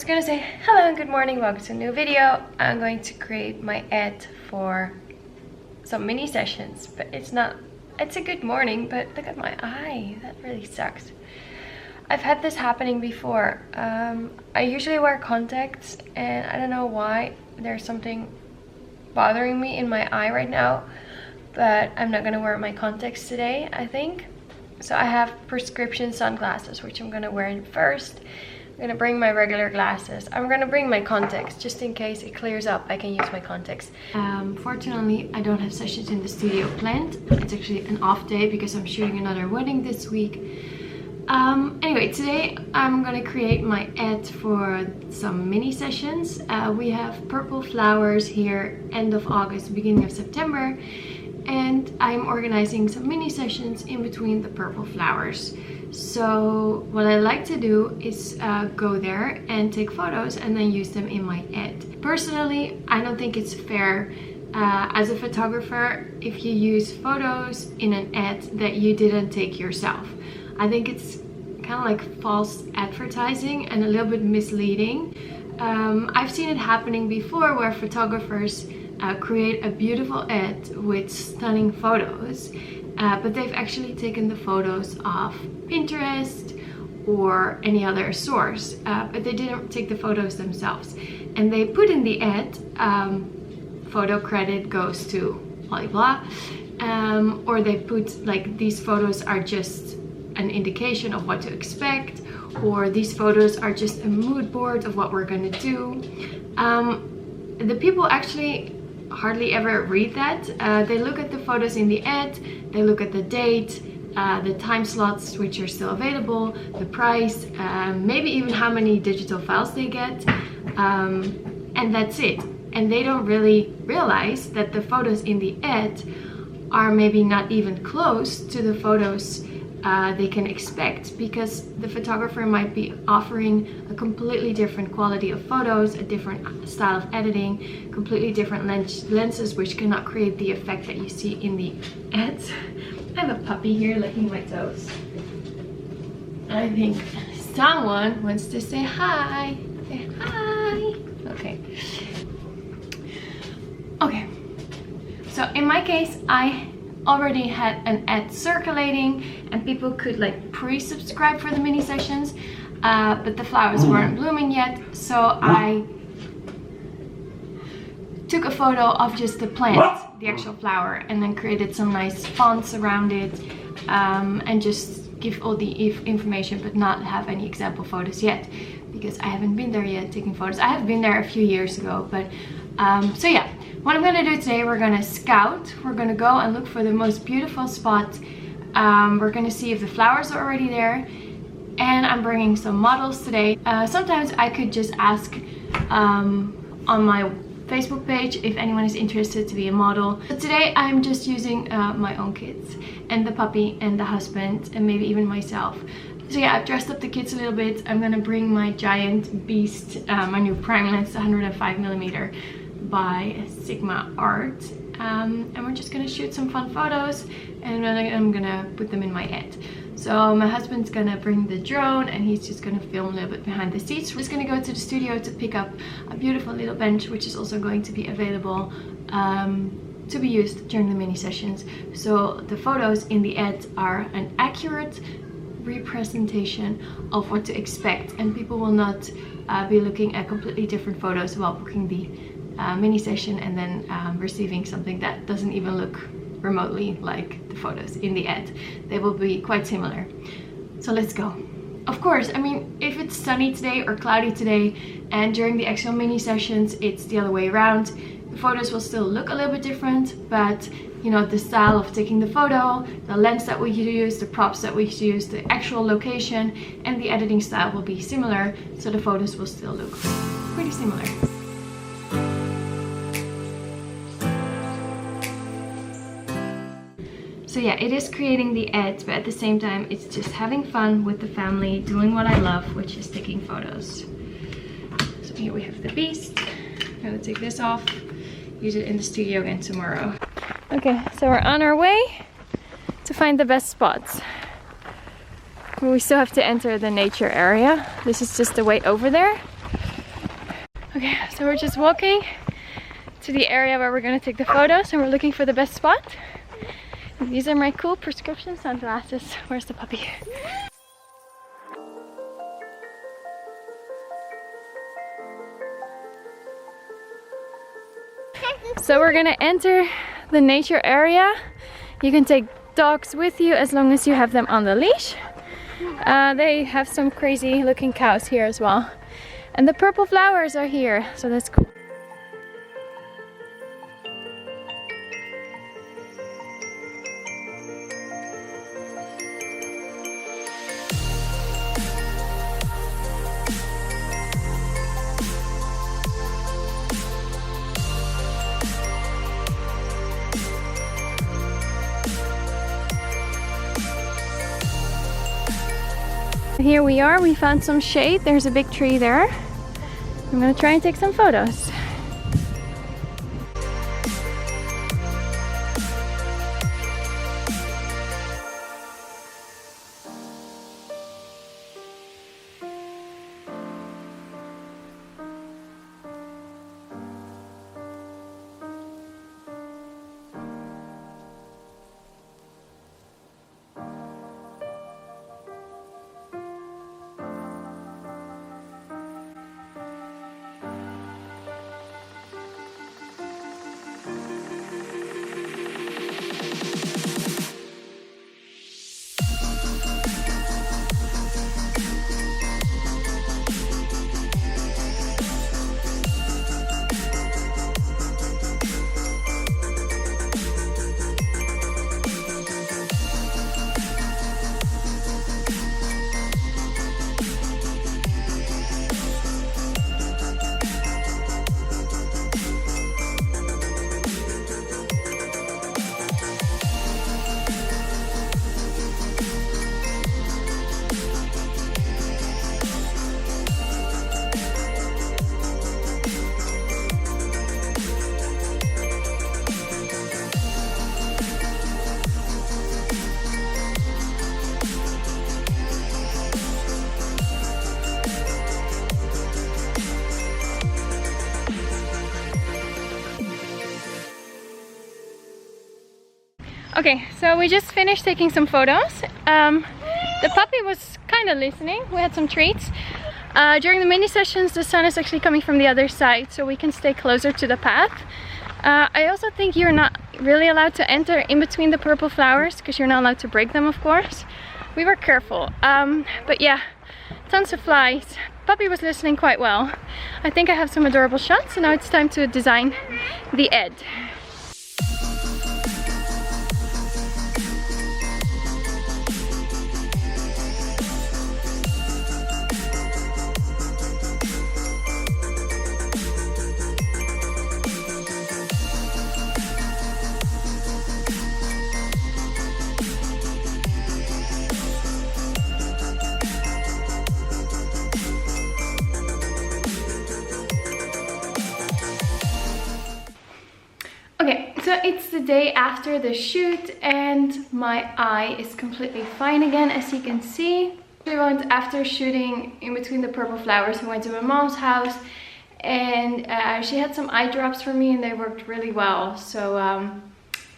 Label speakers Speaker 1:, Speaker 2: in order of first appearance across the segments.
Speaker 1: gonna say hello and good morning, welcome to a new video. I'm going to create my ad for some mini sessions, but it's a good morning, but look at my eye, that really sucks. I've had this happening before. I usually wear contacts and I don't know why there's something bothering me in my eye right now, but I'm not gonna wear my contacts today, I think. So I have prescription sunglasses, which I'm gonna wear first. I'm gonna bring my regular glasses. I'm gonna bring my contacts just in case it clears up. I can use my contacts. Fortunately, I don't have sessions in the studio planned. It's actually an off day because I'm shooting another wedding this week. Anyway, today I'm gonna create my ad for some mini sessions. We have purple flowers here, end of August, beginning of September. And I'm organizing some mini sessions in between the purple flowers. So what I like to do is go there and take photos and then use them in my ad. Personally, I don't think it's fair as a photographer if you use photos in an ad that you didn't take yourself. I think it's kind of like false advertising and a little bit misleading. I've seen it happening before where photographers create a beautiful ad with stunning photos, but they've actually taken the photos off Pinterest or any other source, but they didn't take the photos themselves, and they put in the ad photo credit goes to blah blah, or they put like these photos are just an indication of what to expect, or these photos are just a mood board of what we're gonna do. The people actually hardly ever read that. They look at the photos in the ad, they look at the date, the time slots which are still available, the price, maybe even how many digital files they get, and that's it. And they don't really realize that the photos in the ad are maybe not even close to the photos they can expect, because the photographer might be offering a completely different quality of photos, a different style of editing, completely different lenses which cannot create the effect that you see in the ads. I have a puppy here licking my toes. I think someone wants to say hi. Say hi. Okay. Okay. So in my case, I already had an ad circulating and people could like pre-subscribe for the mini sessions, but the flowers weren't blooming yet, so I took a photo of just the plant, the actual flower, and then created some nice fonts around it, and just give all the information but not have any example photos yet, because I haven't been there yet taking photos. I have been there a few years ago, but so yeah. What I'm gonna do today, we're gonna scout. We're gonna go and look for the most beautiful spot. We're gonna see if the flowers are already there. And I'm bringing some models today. Sometimes I could just ask on my Facebook page if anyone is interested to be a model. But today I'm just using my own kids and the puppy and the husband and maybe even myself. So yeah, I've dressed up the kids a little bit. I'm gonna bring my giant beast, my new prime lens, 105mm. By Sigma Art, and we're just gonna shoot some fun photos, and then I'm gonna put them in my ad. So my husband's gonna bring the drone and he's just gonna film a little bit behind the scenes. We're just gonna go to the studio to pick up a beautiful little bench, which is also going to be available to be used during the mini sessions. So the photos in the ad are an accurate representation of what to expect, and people will not be looking at completely different photos while booking the mini session and then receiving something that doesn't even look remotely like the photos in the ad. They will be quite similar. So let's go. Of course, I mean, if it's sunny today or cloudy today and during the actual mini sessions it's the other way around, the photos will still look a little bit different, but you know, the style of taking the photo, the lens that we use, the props that we use, the actual location, and the editing style will be similar, so the photos will still look pretty similar. So yeah, it is creating the ads, but at the same time it's just having fun with the family, doing what I love, which is taking photos. So here we have the beast. I'm gonna take this off, use it in the studio again tomorrow. Okay, so we're on our way to find the best spots. We still have to enter the nature area. This is just the way over there. Okay, so we're just walking to the area where we're gonna take the photos, and we're looking for the best spot. And these are my cool prescription sunglasses. Where's the puppy? So we're gonna enter the nature area. You can take dogs with you as long as you have them on the leash. They have some crazy looking cows here as well. And the purple flowers are here, so that's cool. Here we are, we found some shade. There's a big tree there. I'm gonna try and take some photos. Okay, so we just finished taking some photos. The puppy was kind of listening. We had some treats. During the mini sessions, the sun is actually coming from the other side, so we can stay closer to the path. I also think you're not really allowed to enter in between the purple flowers, because you're not allowed to break them, of course. We were careful. But yeah, tons of flies. Puppy was listening quite well. I think I have some adorable shots, so now it's time to design the ed. Okay, so it's the day after the shoot and my eye is completely fine again, as you can see. We went after shooting in between the purple flowers. We went to my mom's house and she had some eye drops for me and they worked really well. So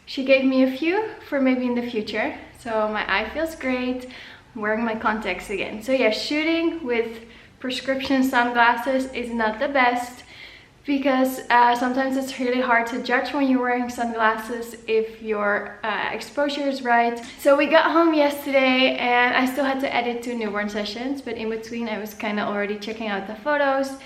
Speaker 1: she gave me a few for maybe in the future. So my eye feels great. I'm wearing my contacts again. So yeah, shooting with prescription sunglasses is not the best, because sometimes it's really hard to judge when you're wearing sunglasses if your exposure is right. So we got home yesterday and I still had to edit 2 newborn sessions, but in between I was kind of already checking out the photos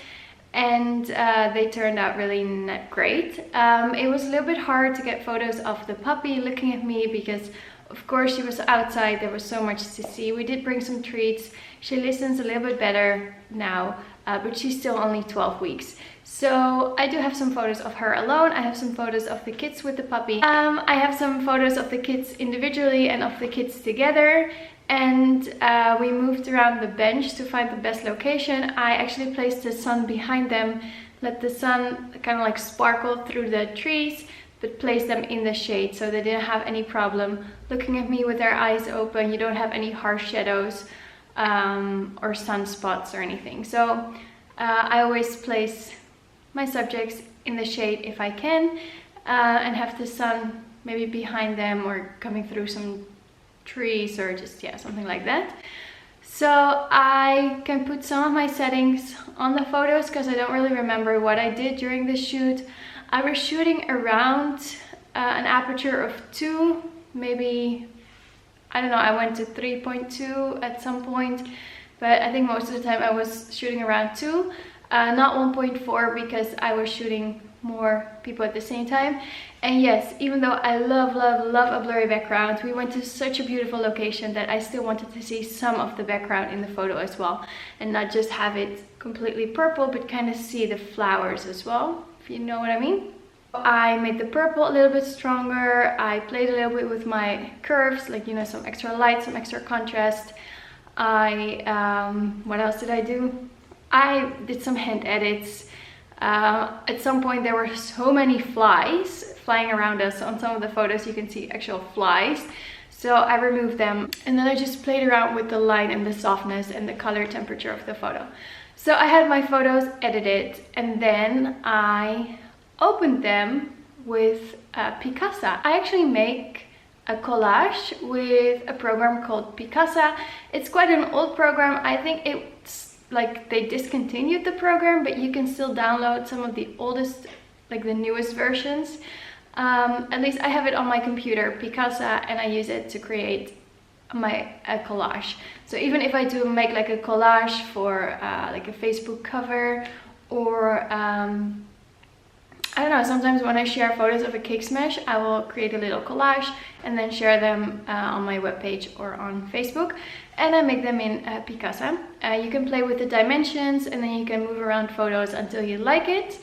Speaker 1: and they turned out really not great. It was a little bit hard to get photos of the puppy looking at me because of course she was outside, there was so much to see. We did bring some treats. She listens a little bit better now, but she's still only 12 weeks. So I do have some photos of her alone. I have some photos of the kids with the puppy. I have some photos of the kids individually and of the kids together. And we moved around the bench to find the best location. I actually placed the sun behind them, let the sun kind of like sparkle through the trees, but placed them in the shade so they didn't have any problem looking at me with their eyes open. You don't have any harsh shadows or sunspots or anything. So I always place my subjects in the shade if I can, and have the sun maybe behind them or coming through some trees or just, yeah, something like that. So I can put some of my settings on the photos because I don't really remember what I did during the shoot. I was shooting around an aperture of 2, maybe, I don't know, I went to 3.2 at some point, but I think most of the time I was shooting around 2, not 1.4 because I was shooting more people at the same time. And yes, even though I love a blurry background, we went to such a beautiful location that I still wanted to see some of the background in the photo as well, and not just have it completely purple, but kind of see the flowers as well, if you know what I mean. I made the purple a little bit stronger. I played a little bit with my curves, like, you know, some extra light, some extra contrast. What else did I do? I did some hand edits. At some point there were so many flies flying around us. On some of the photos you can see actual flies. So I removed them, and then I just played around with the light and the softness and the color temperature of the photo. So I had my photos edited, and then I opened them with Picasa. I actually make a collage with a program called Picasa. It's quite an old program. I think it's like they discontinued the program, but you can still download some of the oldest, like the newest versions. At least I have it on my computer, Picasa, and I use it to create a collage. So even if I do make like a collage for like a Facebook cover, or I don't know, sometimes when I share photos of a cake smash, I will create a little collage and then share them on my webpage or on Facebook, and I make them in Picasa. You can play with the dimensions, and then you can move around photos until you like it.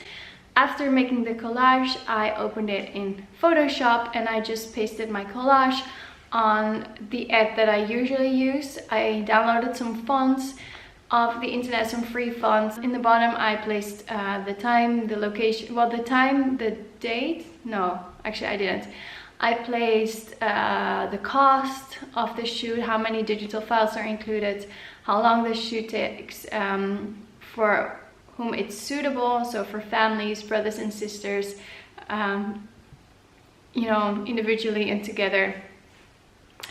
Speaker 1: After making the collage, I opened it in Photoshop, and I just pasted my collage on the ad that I usually use. I downloaded some fonts off the internet, some free fonts. In the bottom I placed the time, the location, well, the time, the date, no, actually I didn't. I placed the cost of the shoot, how many digital files are included, how long the shoot takes, for whom it's suitable, so for families, brothers and sisters, you know, individually and together.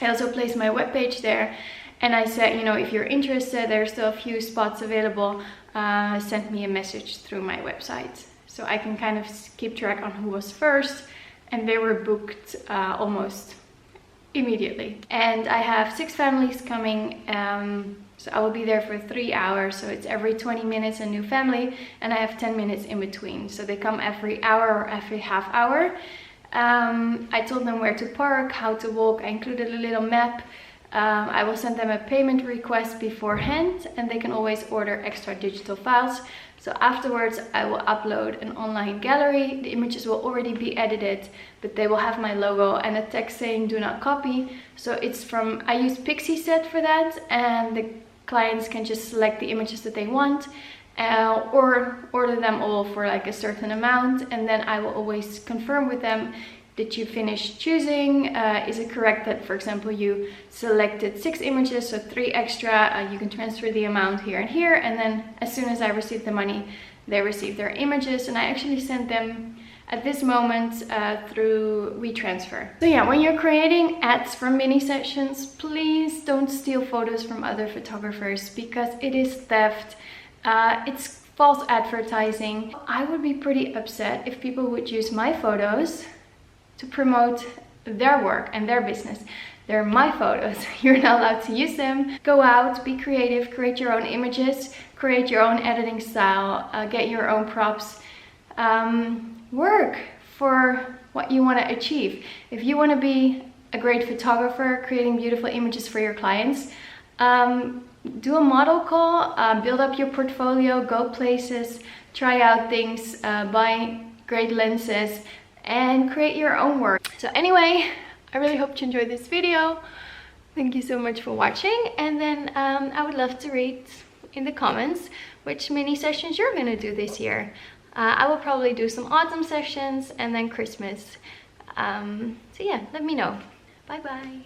Speaker 1: I also placed my webpage there. And I said, you know, if you're interested, there's still a few spots available, send me a message through my website. So I can kind of keep track on who was first, and they were booked almost immediately. And I have 6 families coming, so I will be there for 3 hours. So it's every 20 minutes a new family, and I have 10 minutes in between. So they come every hour or every half hour. I told them where to park, how to walk. I included a little map. I will send them a payment request beforehand, and they can always order extra digital files. So afterwards I will upload an online gallery. The images will already be edited, but they will have my logo and a text saying do not copy. So it's from, I use Pixieset for that, and the clients can just select the images that they want, or order them all for like a certain amount, and then I will always confirm with them, did you finish choosing? Is it correct that, for example, you selected 6 images, so 3 extra, you can transfer the amount here and here, and then as soon as I receive the money, they receive their images, and I actually send them at this moment through WeTransfer. So yeah, when you're creating ads for mini sessions, please don't steal photos from other photographers, because it is theft. It's false advertising. I would be pretty upset if people would use my photos to promote their work and their business. They're my photos. You're not allowed to use them. Go out, be creative, create your own images, create your own editing style, get your own props. Work for what you want to achieve. If you want to be a great photographer, creating beautiful images for your clients, do a model call, build up your portfolio, go places, try out things, buy great lenses, and create your own work. So anyway, I really hope you enjoyed this video. Thank you so much for watching, and then I would love to read in the comments which mini sessions you're gonna do this year. I will probably do some autumn sessions and then Christmas. So yeah, let me know. Bye bye.